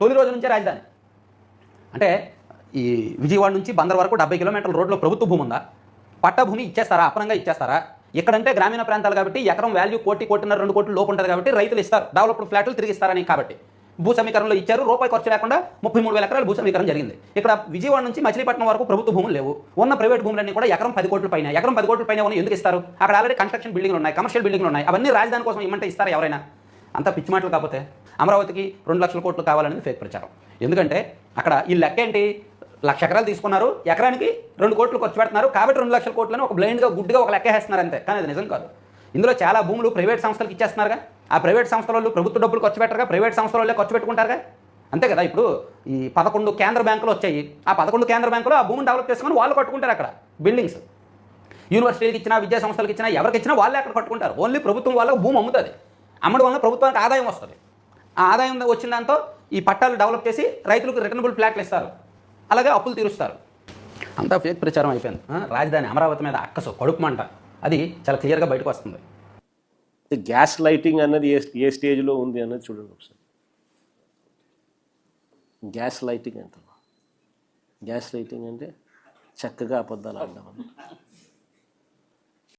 తొలి రోజు నుంచే రాజధాని. అంటే ఈ విజయవాడ నుంచి బందర్ వరకు 70 కిలోమీటర్ల రోడ్లో ప్రభుత్వ భూమి ఉందా? పట్టా భూమి ఇచ్చేస్తారా? అపరంగా ఇచ్చేస్తారా? ఇక్కడంటే గ్రామీణ ప్రాంతాలు కాబట్టి ఎకరం వాల్యూ 1 కోటిన్నర 2 కోట్ల లోపు ఉంటుంది కాబట్టి రైతులు ఇస్తారు, డెవలప్డ్ ఫ్లాట్లు తిరిగి ఇస్తారని. కాబట్టి భూ సమీకరణలో ఇచ్చారు, రూపాయి ఖర్చు లేకుండా 33,000 ఎకరాలు భూ సమీకరణ జరిగింది. ఇక్కడ విజయవాడ నుంచి మచిలీపట్నం వరకు ప్రభుత్వ భూములు లేవు, ఉన్న ప్రైవేట్ భూములన్నీ కూడా ఎకరం 10 కోట్ల పైన, ఎకరం 10 కోట్ల పైన ఎందుకు ఇస్తారు? అక్కడ ఆల్రెడీ కన్స్ట్రక్షన్ బిల్డింగ్లు ఉన్నాయి, కమర్షియల్ బిల్డింగ్లు ఉన్నాయి, అవన్నీ రాజధాని కోసం ఇమ్మంటే ఇస్తారా ఎవరైనా? అంతా పిచ్చి మాటలు. కాకపోతే అమరావతికి 2 లక్షల కోట్లు కావాలనేది ఫేక్ ప్రచారం. ఎందుకంటే అక్కడ ఈ లెక్క ఏంటి? 1,00,000 ఎకరాలు తీసుకున్నారు, ఎకరానికి 2 కోట్లు ఖర్చు పెడుతున్నారు కాబట్టి 2 లక్షల కోట్లని ఒక బ్లైండ్గా గుడ్డిగా ఒక లెక్క వేస్తున్నారు అంతే. కానీ అది నిజం కాదు. ఇందులో చాలా భూములు ప్రైవేట్ సంస్థలకు ఇచ్చేస్తున్నారుగా. ఆ ప్రైవేట్ సంస్థల వాళ్ళు ప్రభుత్వ డబ్బులు ఖర్చు పెట్టరుగా, ప్రైవేట్ సంస్థల వాళ్ళే ఖర్చు పెట్టుకుంటారుగా. అంతే కదా. ఇప్పుడు ఈ 11 కేంద్ర బ్యాంకులు వచ్చాయి, ఆ 11 కేంద్ర బ్యాంకులు ఆ భూమిని డెవలప్ చేసుకుని వాళ్ళు కట్టుకుంటారు అక్కడ బిల్డింగ్స్. యూనివర్సిటీలకు ఇచ్చినా, విద్యా సంస్థలకు ఇచ్చినా, ఎవరికి ఇచ్చినా వాళ్ళే అక్కడ కట్టుకుంటారు. ఓన్లీ ప్రభుత్వం వాళ్ళకు భూమి అమ్ముతుంది, అమ్మడం వల్ల ప్రభుత్వానికి ఆదాయం వస్తుంది. ఆ ఆదాయం వచ్చిన దాంతో ఈ పట్టాలు డెవలప్ చేసి రైతులకు రిటర్నబుల్ ఫ్లాట్లు ఇస్తారు, అలాగే అప్పులు తీరుస్తారు. అంతా ఫేక్ ప్రచారం అయిపోయింది. రాజధాని అమరావతి మీద అక్కసు కడుపుమంట అది చాలా క్లియర్గా బయటకు వస్తుంది. గ్యాస్ లైటింగ్ అన్నది ఏ స్టేజ్లో ఉంది అన్నది చూడండి ఒకసారి. గ్యాస్ లైటింగ్ అంటే చక్కగా అబద్ధాలు ఆడడం.